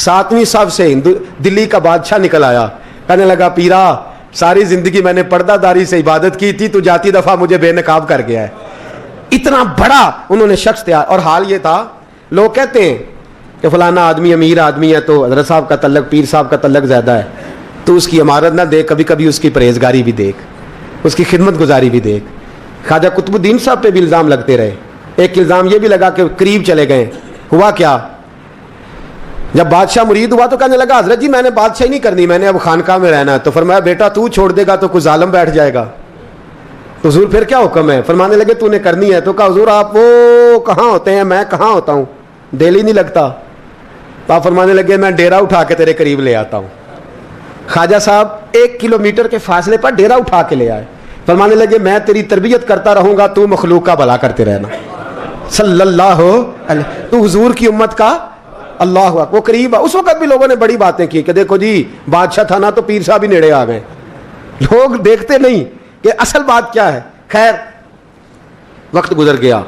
7वीं صف سے دلی کا بادشاہ نکل آیا. کہنے لگا پیرا ساری زندگی میں نے پردہ داری سے عبادت کی تھی, تو جاتی دفعہ مجھے بے نقاب کر گیا ہے. اتنا بڑا انہوں نے شخص تیار. اور حال یہ تھا, لوگ کہتے ہیں کہ فلانا آدمی امیر آدمی ہے تو حضرت صاحب کا تعلق, پیر صاحب کا تعلق زیادہ ہے, تو اس کی عمارت نہ دیکھ, کبھی کبھی اس کی پرہیزگاری بھی دیکھ, اس کی خدمت گزاری بھی دیکھ. خواجہ قطب الدین صاحب پہ بھی الزام لگتے رہے. ایک الزام یہ بھی لگا کہ قریب چلے گئے. ہوا کیا, جب بادشاہ مرید ہوا تو کہنے لگا حضرت جی میں نے بادشاہی نہیں کرنی, میں نے اب خانقاہ میں رہنا ہے. تو فرمایا بیٹا تو چھوڑ دے گا تو کوئی ظالم بیٹھ جائے گا. تو حضور پھر کیا حکم ہے؟ فرمانے لگے تو نے کرنی ہے. تو کہا حضور آپ وہ کہاں ہوتے ہیں, میں کہاں ہوتا ہوں, دل ہی نہیں لگتا. تو آپ فرمانے لگے میں ڈیرا اٹھا کے تیرے قریب لے آتا ہوں. خواجہ صاحب 1 کلومیٹر کے فاصلے پر ڈیرا اٹھا کے لے آئے. فرمانے لگے میں تیری تربیت کرتا رہوں گا, تو مخلوق کا بھلا کرتے رہنا. صلی اللہ علیہ, تو حضور کی امت کا اللہ اکبر. وہ قریب ہے. اس وقت بھی لوگوں نے بڑی باتیں کی کہ دیکھو جی بادشاہ تھا نا تو پیر صاحب ہی نیڑے آ گئے. لوگ دیکھتے نہیں کہ اصل بات کیا ہے. خیر وقت گزر گیا,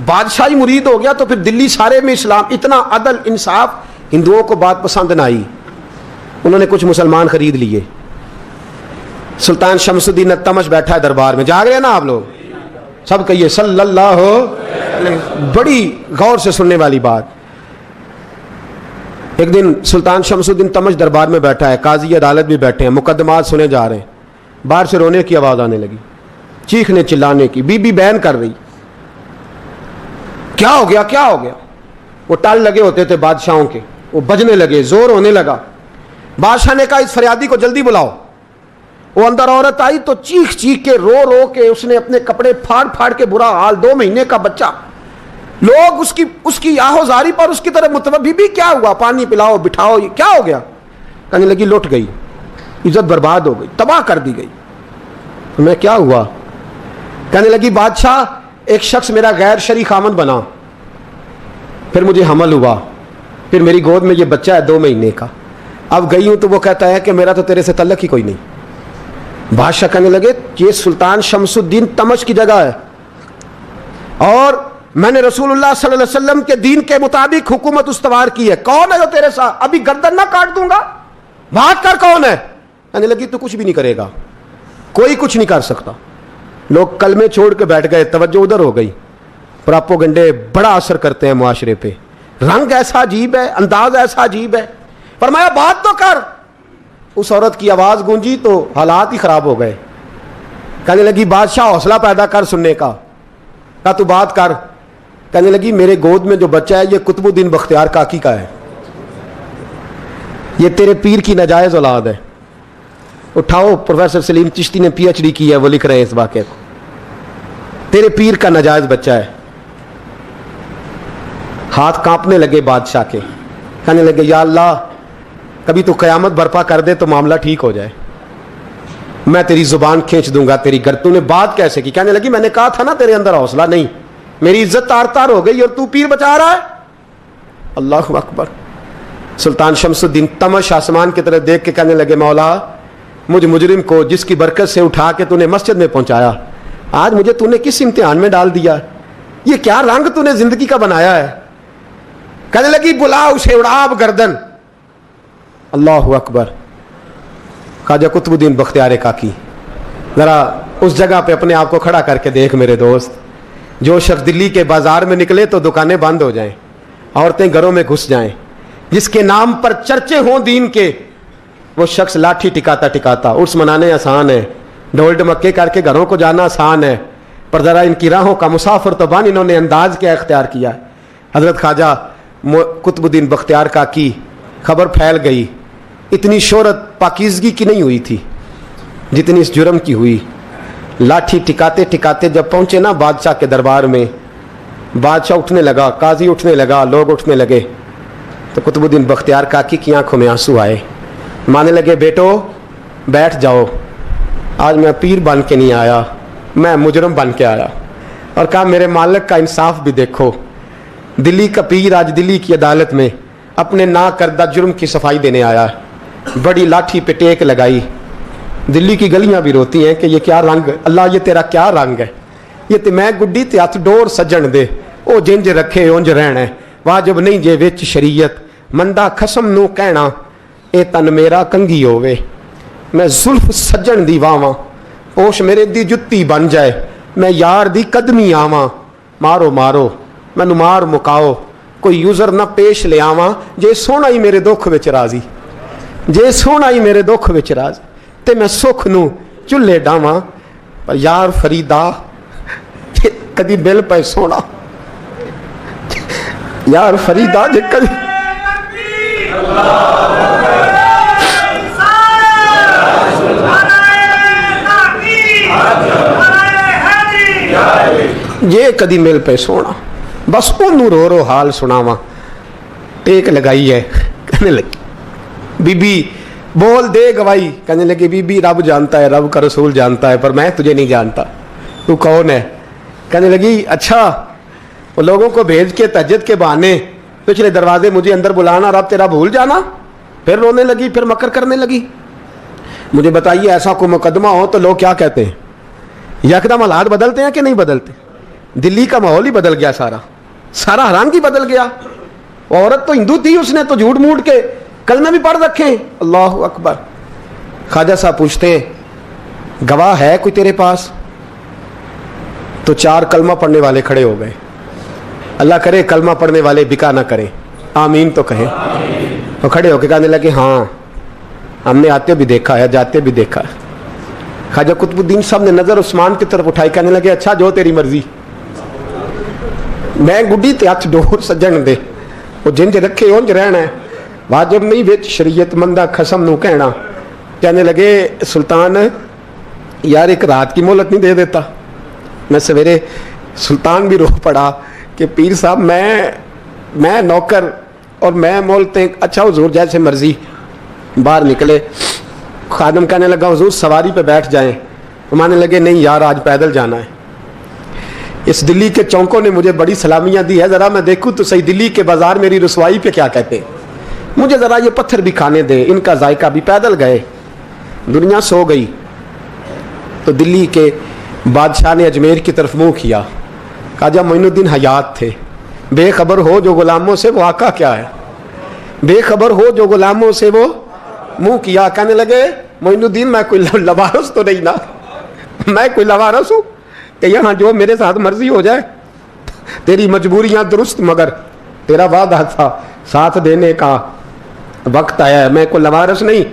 بادشاہی مرید ہو گیا, تو پھر دلی سارے میں اسلام, اتنا عدل انصاف, ہندوؤں کو بات پسند نہ آئی. انہوں نے کچھ مسلمان خرید لیے. سلطان شمس الدین التمش بیٹھا ہے دربار میں, جاگ رہے ہیں نا آپ لوگ سب, کہیے صلی اللہ علیہ. بڑی غور سے سننے والی بات. ایک دن سلطان شمس الدین تمش دربار میں بیٹھا ہے, قاضی عدالت بھی بیٹھے ہیں, مقدمات سنے جا رہے ہیں. باہر سے رونے کی آواز آنے لگی, چیخنے چلانے کی. بی بی بیان کر رہی, کیا ہو گیا کیا ہو گیا. وہ ٹال لگے ہوتے تھے بادشاہوں کے, وہ بجنے لگے, زور ہونے لگا. بادشاہ نے کہا اس فریادی کو جلدی بلاؤ. وہ اندر عورت آئی تو چیخ چیخ کے رو رو کے اس نے اپنے کپڑے پھاڑ پھاڑ کے, برا حال, 2 مہینے کا بچہ. لوگ اس کی آہوزاری پر اس کی طرف متوجہ. بھی کیا ہوا, پانی پلاؤ بٹھاؤ, یہ کیا ہو گیا. کہنے لگی لٹ گئی, عزت برباد ہو گئی, تباہ کر دی گئی. میں کیا ہوا. کہنے لگی بادشاہ ایک شخص میرا غیر شرعی خامند بنا, پھر مجھے حمل ہوا, پھر میری گود میں یہ بچہ ہے 2 مہینے کا. اب گئی ہوں تو وہ کہتا ہے کہ میرا تو تیرے سے تعلق ہی کوئی نہیں. بادشاہ کہنے لگے یہ سلطان شمس الدین تمش کی جگہ ہے, اور میں نے رسول اللہ صلی اللہ علیہ وسلم کے دین کے مطابق حکومت استوار کی ہے. کون ہے جو تیرے ساتھ, ابھی گردن نہ کاٹ دوں گا, بھاگ کر کون ہے. کہنے لگی تو کچھ بھی نہیں کرے گا, کوئی کچھ نہیں کر سکتا. لوگ کلمے چھوڑ کے بیٹھ گئے, توجہ ادھر ہو گئی. پراپوگنڈے بڑا اثر کرتے ہیں معاشرے پہ. رنگ ایسا عجیب ہے, انداز ایسا عجیب ہے. فرمایا بات تو کر. اس عورت کی آواز گونجی تو حالات ہی خراب ہو گئے. کہنے لگی بادشاہ حوصلہ پیدا کر سننے کا. کہا تو بات کر. کہنے لگی میرے گود میں جو بچہ ہے یہ قطب الدین بختیار کاکی کا ہے, یہ تیرے پیر کی ناجائز اولاد ہے. اٹھاؤ, پروفیسر سلیم چشتی نے PhD کی ہے, وہ لکھ رہے ہیں اس واقعے کو. تیرے پیر کا ناجائز بچہ ہے. ہاتھ کانپنے لگے بادشاہ کے. کہنے لگے یا اللہ کبھی تو قیامت برپا کر دے تو معاملہ ٹھیک ہو جائے, میں تیری زبان کھینچ دوں گا تیری گر. تو نے بات کیسے کی؟ کہنے لگی میں نے کہا تھا نا تیرے اندر حوصلہ نہیں, میری عزت تار تار ہو گئی اور تو پیر بچا رہا ہے. اللہ اکبر. سلطان شمس الدین تمش آسمان کی طرف دیکھ کے کہنے لگے مولا مجھ مجرم کو جس کی برکت سے اٹھا کے تو نے مسجد میں پہنچایا, آج مجھے تو نے کس امتحان میں ڈال دیا, یہ کیا رنگ تو نے زندگی کا بنایا ہے. کہنے لگی بلا اسے, اڑا اب گردن. اللہ اکبر. خواجہ قطب الدین بختیار کاکی, ذرا اس جگہ پہ اپنے آپ کو کھڑا کر کے دیکھ میرے دوست. جو شخص دلی کے بازار میں نکلے تو دکانیں بند ہو جائیں, عورتیں گھروں میں گھس جائیں, جس کے نام پر چرچے ہوں دین کے, وہ شخص لاٹھی ٹکاتا ٹکاتا. عرس منانے آسان ہے, ڈھول ڈمکے کر کے گھروں کو جانا آسان ہے, پر ذرا ان کی راہوں کا مسافر تو بن انہوں نے انداز کیا اختیار کیا ہے. حضرت خواجہ قطب الدین بختیار کاکی, خبر پھیل گئی. اتنی شہرت پاکیزگی کی نہیں ہوئی تھی جتنی اس جرم کی ہوئی. لاٹھی ٹکاتے ٹکاتے جب پہنچے نا بادشاہ کے دربار میں, بادشاہ اٹھنے لگا, قاضی اٹھنے لگا, لوگ اٹھنے لگے, تو قطب الدین بختیار کاکی کی آنکھوں میں آنسو آئے. مانے لگے بیٹو بیٹھ جاؤ, آج میں پیر بن کے نہیں آیا, میں مجرم بن کے آیا. اور کہا میرے مالک کا انصاف بھی دیکھو, دلی کا پیر آج دلی کی عدالت میں اپنے نا کردہ جرم کی صفائی دینے آیا. بڑی لاٹھی پہ ٹیک لگائی. دلی کی گلیاں بھی روتی ہیں کہ یہ کیا رنگ, اللہ یہ تیرا کیا رنگ ہے, یہ تے میں گڈی تے ہاتھ ڈور سجن دے, او جنج رکھے اونج رہنا ہے, واجب نہیں جے وچ شریعت, ਮੰਦਾ ਖਸਮ ਨੂੰ ਕਹਿਣਾ ਇਹ ਤਨ ਮੇਰਾ ਕੰਗੀ ਹੋਵੇ, ਮੈਂ ਜ਼ੁਲਫ ਸੱਜਣ ਦੀ ਵਾਵਾਂ ਪੋਸ਼ ਮੇਰੇ ਦੀ ਜੁੱਤੀ ਬਣ ਜਾਏ, ਮੈਂ ਯਾਰ ਦੀ ਕਦਮੀ ਆਵਾਂ, ਮਾਰੋ ਮਾਰੋ ਮੈਨੂੰ ਮਾਰ ਮੁਕਾਓ, ਕੋਈ ਯੂਜ਼ਰ ਨਾ ਪੇਸ਼ ਲਿਆਵਾਂ, ਜੇ ਸੋਹਣਾ ਹੀ ਮੇਰੇ ਦੁੱਖ ਵਿੱਚ ਰਾਜ਼ੀ, ਜੇ ਸੋਹਣਾ ਹੀ ਮੇਰੇ ਦੁੱਖ ਵਿੱਚ ਰਾਜ਼ੀ, ਤੇ ਮੈਂ ਸੁੱਖ ਨੂੰ ਚੁੱਲ੍ਹੇ ਡਾਵਾਂ, ਪਰ ਯਾਰ ਫਰੀਦਾ ਕਦੀ ਬਿਲ ਪਏ ਸੋਹਣਾ, ਯਾਰ ਫਰੀਦਾ ਜੇ ਕਦੀ ਜੇ ਕਦੀ ਮਿਲ ਪਏ ਸੋਹਣਾ, ਬਸ ਉਹਨੂੰ ਰੋ ਰੋ ਹਾਲ ਸੁਣਾਵਾਂ। ਟੇਕ ਲਗਾਈ ਹੈ, कहने लगी बीबी बोल दे गवाही, कहने लगी बीबी रब जानता है, रब का रसूल जानता है, पर मैं तुझे नहीं जानता, तू कौन है। कहने लगी अच्छा, वो लोगों को भेज के तहज्जुद के बहाने पिछले दरवाजे मुझे अंदर बुलाना, रब तेरा भूल जाना। फिर रोने लगी, फिर मकर करने लगी। मुझे बताइए ऐसा कोई मुकदमा हो तो लोग क्या कहते हैं? यकदम हालात बदलते हैं कि नहीं बदलते? दिल्ली का माहौल ही बदल गया, सारा सारा हरामगी बदल गया। औरत तो हिंदू थी, उसने तो झूठ मूठ के कलमे भी पढ़ रखे। अल्लाह अकबर। ख्वाजा साहब पूछते हैं गवाह है कोई तेरे पास? तो 4 कलमा पढ़ने वाले खड़े हो गए। अल्लाह करे कलमा पढ़ने वाले बिका ना करें, आमीन तो कहें। तो खड़े होकर कहने लगे हाँ हमने आते भी देखा है, जाते भी देखा है। ख्वाजा कुतुबुद्दीन साहब ने नजर उस्मान की तरफ उठाई, कहने लगे अच्छा जो तेरी मर्जी, मैं गुड्डी ते हथ डोर सज्जन दे, वो जिंज रखे उंज रहना है, वाजिब नहीं विच शरीयत मंदा खसम नू कहना। कहने लगे सुल्तान यार एक रात की मोहलत नहीं दे देता। मैं सवेरे सुल्तान भी रो पड़ा कि पीर साहब मैं नौकर और मैं मोलते। अच्छा हुजूर जैसे मर्जी। बाहर निकले, खादम कहने लगा हुजूर सवारी पे बैठ जाएं। मानने लगे नहीं यार आज पैदल जाना है। इस दिल्ली के चौंकों ने मुझे बड़ी सलामियां दी है, ज़रा मैं देखूं तो सही दिल्ली के बाजार मेरी रसवाई पे क्या कहते हैं। मुझे ज़रा ये पत्थर भी खाने दे, इनका जायका भी। पैदल गए, दुनिया सो गई तो दिल्ली के बादशाह ने अजमेर की तरफ मुँह किया। ख्वाजा मोइनुद्दीन हयात थे। बेखबर हो जो गुलामों से वो आका क्या है, बेखबर हो जो गुलामों से वो मुँह किया। कहने लगे मोइनुद्दीन मैं कोई लवारस तो नहीं ना, मैं कोई लवारस हूँ कि यहाँ जो मेरे साथ मर्जी हो जाए। तेरी मजबूरियाँ दुरुस्त, मगर तेरा वादा था साथ देने का वक्त आया है। मैं कोई लवारस नहीं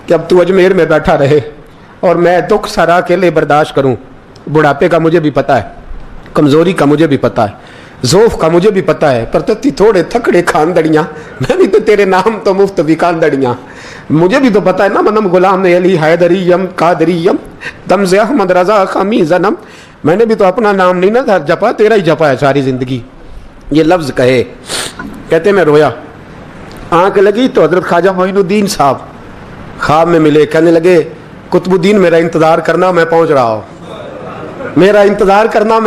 कि अब तू अजमेर में बैठा रहे और मैं दुख सारा अकेले बर्दाश्त करूँ। बुढ़ापे का मुझे भी पता है, कमज़ोरी का मुझे भी पता है, ज़ोफ़ का मुझे भी पता है, पर तत्ती थोड़े थकड़े खानदड़ियाँ, मैं भी तो तेरे नाम तो मुफ्त भी खानदड़ियाँ। मुझे भी तो पता है ना मनम गुलाम अली हैदरियम कादरियम तमज़ अहमद रज़ा खमी ज़नम। मैंने भी तो अपना नाम नहीं ना जपा, तेरा ही जपा है सारी ज़िंदगी। ये लफ्ज़ कहे, कहते मैं रोया। आँख लगी तो हज़रत ख्वाजा मोइनुद्दीन साहब ख्वाब में मिले। कहने लगे कुतुबुद्दीन मेरा इंतज़ार करना, मैं पहुँच रहा हूँ। मेरा इंतज़ार करना,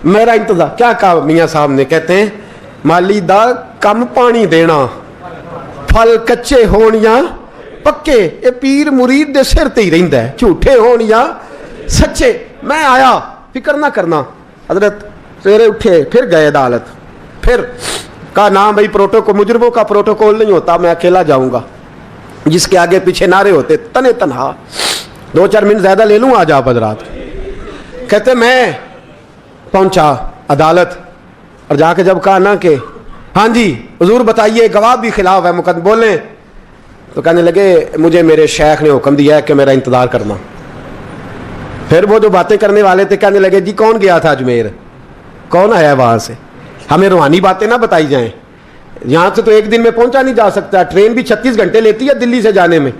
मेरा इंतज़ार। क्या कहा मियाँ साहब ने? कहते हैं माली दा कम पानी देना, फल कच्चे होण या पक्के, ये पीर मुरीद दे सिर ते ही रहिंदा है, झूठे होण या सच्चे। मैं आया, फिक्र ना करना। हजरत सवेरे उठे, फिर गए अदालत। फिर कहा ना भाई प्रोटोकॉल, मुजरमों का प्रोटोकॉल नहीं होता, मैं अकेला जाऊंगा। जिसके आगे पीछे नारे होते तने तनहा। 2-4 मिनट ज्यादा ले लूँ आज आप हजरात। कहते मैं पहुंचा अदालत और जाके जब कहा ना कि हाँ जी हुजूर बताइए गवाह भी खिलाफ है मुकदमे बोलें, तो कहने लगे मुझे मेरे शेख ने हुक्म दिया है कि मेरा इंतज़ार करना। फिर वो जो बातें करने वाले थे कहने लगे जी कौन गया था अजमेर, कौन आया वहाँ से, हमें रूहानी बातें ना बताई जाएं। यहाँ से तो एक दिन में पहुंचा नहीं जा सकता, ट्रेन भी 36 घंटे लेती है दिल्ली से जाने में।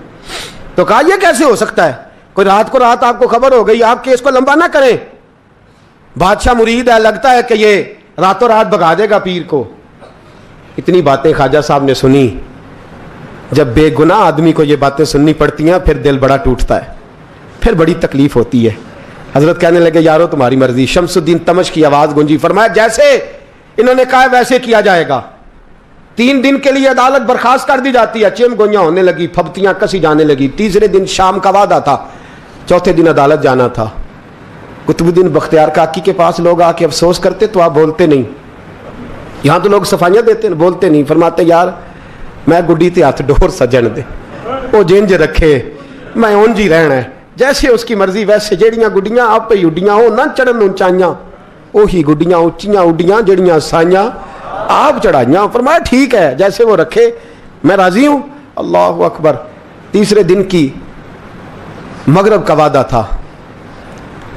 तो कहा यह कैसे हो सकता है, कोई रात को रात आपको खबर हो गई, आप केस को लंबा ना करें। बादशाह मुरीद है, लगता है कि ये रातों रात भगा देगा पीर को। इतनी बातें ख्वाजा साहब ने सुनी। जब बेगुनाह आदमी को ये बातें सुननी पड़ती हैं फिर दिल बड़ा टूटता है, फिर बड़ी तकलीफ होती है। हजरत कहने लगे यारो तुम्हारी मर्जी। शमसुद्दीन तमश की आवाज़ गूंजी। फरमाया जैसे इन्होंने कहा वैसे किया जाएगा। 3 दिन के लिए अदालत बर्खास्त कर दी जाती है। चिम गोइयाँ होने लगी, फबतियाँ कसी जाने लगी। तीसरे दिन शाम का वादा था, चौथे दिन अदालत जाना था। कुतुबुद्दीन बख्तियार काकी के पास लोग आके अफसोस करते तो आप बोलते नहीं। यहाँ तो लोग सफाइयाँ देते हैं, बोलते नहीं, फरमाते यार मैं गुड्डी ते हथ डोर सजन दे, वो जिंज रखे मैं उंज ही रहना है, जैसे उसकी मर्जी वैसे। जेड़ियां गुड्डियां आप ही उड्डियां हो ना चढ़न उचाइयां, ਉਹੀ गुड्डियां उच्चियां उड्डियां जेड़ियां साइयां आप चढ़ाइयां। फरमाया ठीक है, जैसे वो रखे मैं राजी हूं। अल्लाह अकबर। तीसरे दिन की मगरब का वादा था,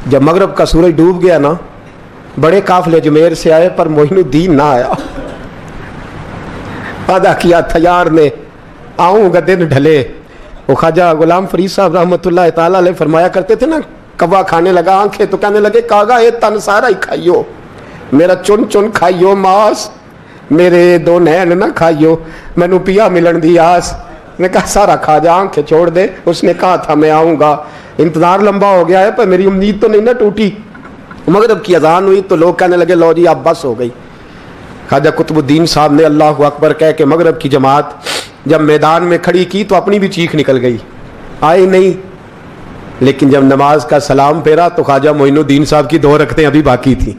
जब मगरब का सूरज डूब गया ना, बड़े काफले अजमेर से आए पर मोइनुद्दीन ना आया। वादा किया था यार ने आऊंगा दिन ढले। वो ख्वाजा गुलाम फरीद साहब रहमतुल्लाह ताला अलैह फरमाया करते थे ना, कौवा खाने लगा आंखें तो कहने लगे कागा ये तन सारा ही खाइयो, मेरा चुन चुन खाइयो मांस, मेरे दो नैन ना खाइयो, मैनू पिया मिलन दी आस। ने कहा सारा खा जा, आंखें छोड़ दे। उसने कहा था मैं आऊंगा, इंतजार लंबा हो गया है पर मेरी उम्मीद तो नहीं ना टूटी। मगरब की अजान हुई तो लोग कहने लगे लो जी अब बस हो गई। ख्वाजा कुतुबुद्दीन साहब ने अल्लाह अकबर कह के मगरब की जमात जब मैदान में खड़ी की तो अपनी भी चीख निकल गई, आई नहीं। लेकिन जब नमाज का सलाम फेरा तो ख्वाजा मोइनुद्दीन साहब की 2 रकतें अभी बाकी थी।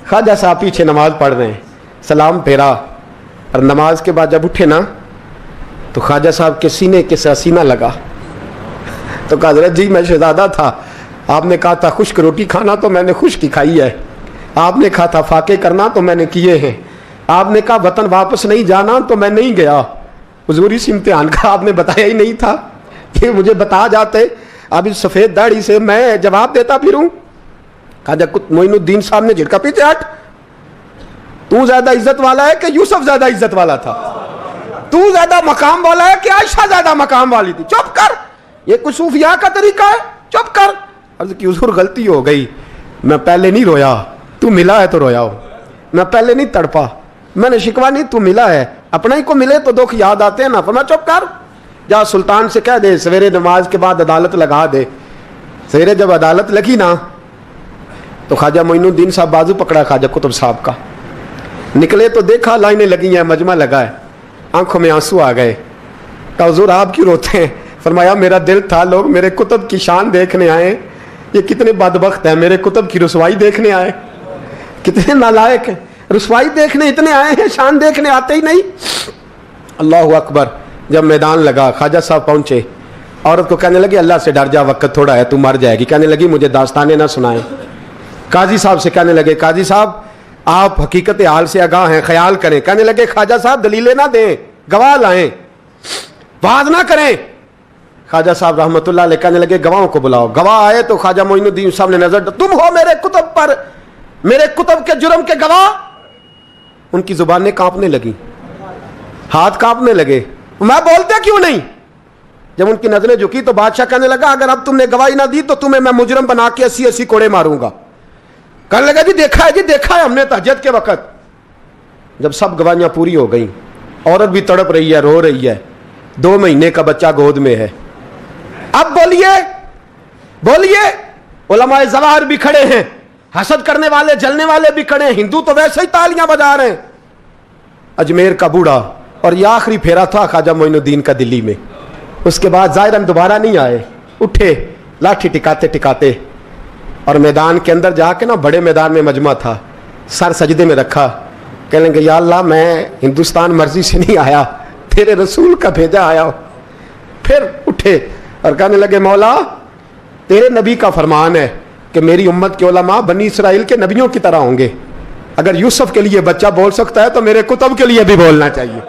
ख्वाजा साहब पीछे नमाज पढ़ रहे हैं, सलाम फेरा और नमाज के बाद जब उठे ना तो ख्वाजा साहब के सीने के साथ सीना लगा। तो कहा हज़रत जी मैं शहजादा था, आपने कहा था खुश्क रोटी खाना तो मैंने खुश्क ही खाई है, आपने कहा था फाके करना तो मैंने किए हैं, आपने कहा वतन वापस नहीं जाना तो मैं नहीं गया। हुजूरी से इम्तिहान का आपने बताया ही नहीं था कि मुझे बता जाते, अब इस सफ़ेद दाढ़ी से मैं जवाब देता फिरूं। ख्वाजा मोइनुद्दीन साहब ने झिड़का, पीछे हट, तू ज्यादा इज्जत वाला है कि यूसुफ ज्यादा इज्जत वाला था? तू ज्यादा मकाम वाला है कि आयशा ज्यादा मकाम वाली थी? चुप कर, ये कुछ सूफिया का तरीका है, चुप कर। अर्ज़ की हुजूर गलती हो गई, मैं पहले नहीं रोया, तू मिला है तो रोया हो, मैं पहले नहीं तड़पा, मैंने शिकवा नहीं, तू मिला है, अपना ही को मिले तो दुख याद आते हैं ना। फरमा चुप कर, जा सुल्तान से कह दे सवेरे नमाज के बाद अदालत लगा दे। सवेरे जब अदालत लगी ना तो ख्वाजा मोइनुद्दीन साहब बाजू पकड़ा ख्वाजा कुतुब साहब का, निकले तो देखा लाइनें लगी हैं, मजमा लगा है, आंखों में आंसू आ गए। कहा हुजूर आप क्यों रोते हैं? फरमाया मेरा दिल था लोग मेरे कुतुब की शान देखने आए, ये कितने बदबख्त हैं, मेरे कुतुब की रुसवाई देखने आए, कितने नालायक हैं, रुसवाई देखने इतने आए हैं, शान देखने आते ही नहीं। अल्लाह अकबर। जब मैदान लगा ख्वाजा साहब पहुंचे, औरत को कहने लगी अल्लाह से डर जा, वक्त थोड़ा है, तू मर जाएगी। कहने लगी मुझे दास्तानें ना सुनाएं। काजी साहब से कहने लगे काजी साहब आप हकीकत हाल से आगाह हैं, ख्याल करें। कहने लगे ख्वाजा साहब दलीलें ना दें, गवाह लाएं, वाद ना करें। ख्वाजा साहब रहमतुल्लाह अलैह कहने लगे गवाहों को बुलाओ। गवाह आए तो ख्वाजा मोइनुद्दीन साहब ने नजर, तुम हो मेरे कुतुब पर, मेरे कुतुब के जुर्म के गवाह। उनकी जुबानें कांपने लगी, हाथ कांपने लगे, मैं बोलते क्यों नहीं? जब उनकी नजरें झुकी तो बादशाह कहने लगा अगर अब तुमने गवाही ना दी तो तुम्हें मैं मुजरम बना के 80-80 कोड़े मारूंगा। कहने लगा जी देखा है, जी देखा है हमने तहज्जुद के वक्त। जब सब गवाहियां पूरी हो गई, औरत भी तड़प रही है, रो रही है, 2 महीने का बच्चा गोद में है। अब बोलिए बोलिए, उलमाए ज़वाहिर भी खड़े हैं, हसद करने वाले जलने वाले भी खड़े हैं, हिंदू तो वैसे ही तालियां बजा रहे हैं। अजमेर का बूढ़ा, और यह आखिरी फेरा था ख्वाजा मोइनुद्दीन का दिल्ली में। उसके बाद ज़ाहिरन दोबारा नहीं आए, उठे लाठी टिकाते टिकाते और मैदान के अंदर जाके ना, बड़े मैदान में मजमा था, सर सजदे में रखा, कहने लगे या अल्लाह मैं हिंदुस्तान मर्जी से नहीं आया, तेरे रसूल का भेजा आया हूं। फिर उठे और कहने लगे मौला तेरे नबी का फरमान है कि मेरी उम्मत के उलमा बनी इसराइल के नबियों की तरह होंगे। अगर यूसुफ के लिए बच्चा बोल सकता है तो मेरे कुतुब के लिए भी बोलना चाहिए।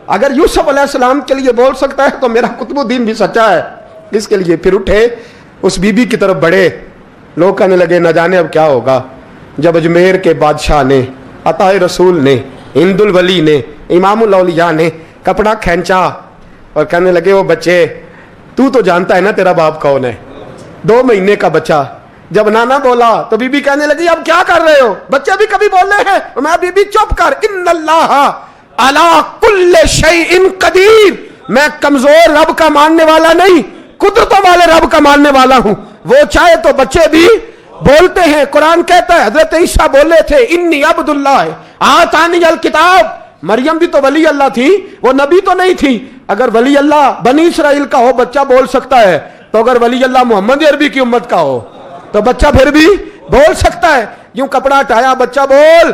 अगर यूसुफ अलैहिस्सलाम के लिए बोल सकता है तो मेरा कुतुबुद्दीन भी सच्चा है। इसके लिए फिर उठे, उस बीबी की तरफ बढ़े। लोग कहने लगे न जाने अब क्या होगा। जब अजमेर के बादशाह ने, अताए रसूल ने, हिंदुल वली ने, इमामुल औलिया ने कपड़ा खींचा और कहने लगे वो बच्चे तू तो जानता है ना तेरा बाप कौन है, 2 महीने का बच्चा। जब नाना बोला तो बीबी कहने लगी अब क्या कर रहे हो, बच्चे भी कभी बोल रहे हैं। मैं बीबी चुप कर, इन्नल्लाह अला कुल्ले शैइन कदीर, मैं कमजोर रब का मानने वाला नहीं, कुदरतों वाले रब का मानने वाला हूं। वो चाहे तो बच्चे भी बोलते हैं। कुरान कहता है हजरत ईसा बोले थे इन्नी अब्दुल्लाह आतानी अल किताब। मरियम भी तो वली अल्लाह थी, वो नबी तो नहीं थी। अगर वली अल्लाह बनी इसराइल का हो बच्चा बोल सकता है, तो अगर वली अल्लाह मोहम्मद अरबी की उम्मत का हो तो बच्चा फिर भी बोल सकता है। यूं कपड़ा हटाया, बच्चा बोल।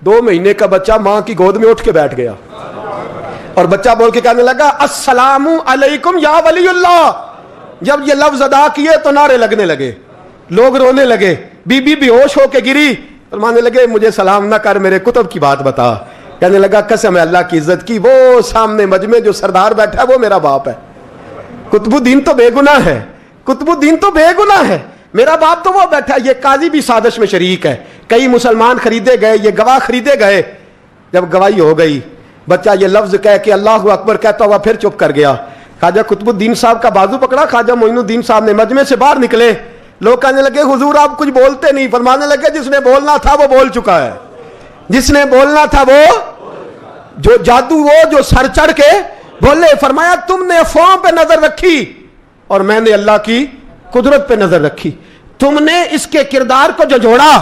2 महीने का बच्चा मां की गोद में उठ के बैठ गया और बच्चा बोल के कहने लगा अस्सलामु अलैकुम या वलीउल्लाह। जब ये लफ्ज अदा किए तो नारे लगने लगे, लोग रोने लगे, बीबी बेहोश होके गिरी, फरमाने लगे मुझे सलाम ना कर, मेरे कुतुब की बात बता। कहने लगा कसम है अल्लाह की इज्जत की, वो सामने मजमे जो सरदार बैठा है वो मेरा बाप है। कुतुबुद्दीन तो बेगुनाह है, कुतुबुद्दीन तो बेगुनाह है, मेरा बाप तो वो बैठा है। ये काजी भी साजिश में शरीक है, कई मुसलमान खरीदे गए, ये गवाह खरीदे गए। जब गवाही हो गई, बच्चा ये लफ्ज कह के अल्लाहु अकबर कहता हुआ फिर चुप कर गया। ख्वाजा कुतुबुद्दीन साहब का बाजू पकड़ा, ख्वाजा मोइनुद्दीन साहब ने मजमे से बाहर निकले। लोग कहने लगे हुजूर आप कुछ बोलते नहीं। फरमाने लगे जिसने बोलना था वो बोल चुका है, जिसने बोलना था वो, जो जादू वो जो सर चढ़ के बोले। फरमाया तुमने अफवाहों पे नजर रखी और मैंने अल्लाह की कुदरत पे नजर रखी। तुमने इसके किरदार को झंझोड़ा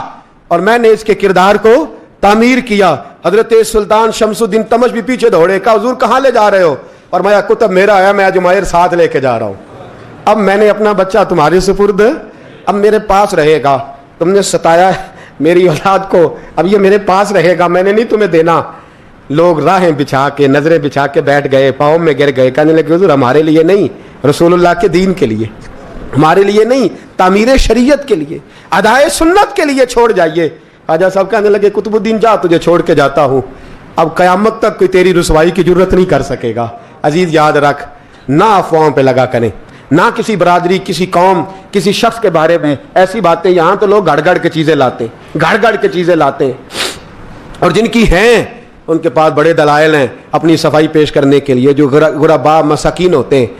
और मैंने इसके किरदार को तामीर किया। हजरत सुल्तान शमसुद्दीन तमश भी पीछे दौड़े, कहा हुजूर कहां ले जा रहे हो? और मैं कुतुब मेरा है, मैं जुमैर साथ लेके जा रहा हूं। अब मैंने अपना बच्चा तुम्हारे सुपुर्द, अब मेरे पास रहेगा। तुमने सताया मेरी औलाद को, अब ये मेरे पास रहेगा, मैंने नहीं तुम्हें देना। लोग राहें बिछा के, नजरें बिछा के बैठ गए, पाँव में गिर गए, कहने लगे हुजूर हमारे लिए नहीं, रसूलुल्लाह के दीन के लिए, हमारे लिए नहीं, तामीर शरीयत के लिए, अदाए सुन्नत के लिए छोड़ जाइए। ख्वाजा साहब कहने लगे कुतुबुद्दीन जा, तुझे छोड़ के जाता हूं, अब कयामत तक कोई तेरी रुसवाई की जरूरत नहीं कर सकेगा। अजीज याद रख, ना अफवाहों पे लगा करें, ना किसी बरादरी, किसी कौम, किसी शख्स के बारे में ऐसी बातें। यहां तो लोग गड़ गड़ के चीजें लाते, गड़ गड़ के चीजें लाते, और जिनकी हैं उनके पास बड़े दलाइल हैं अपनी सफाई पेश करने के लिए। जो गुरबा मसाकीन होते हैं,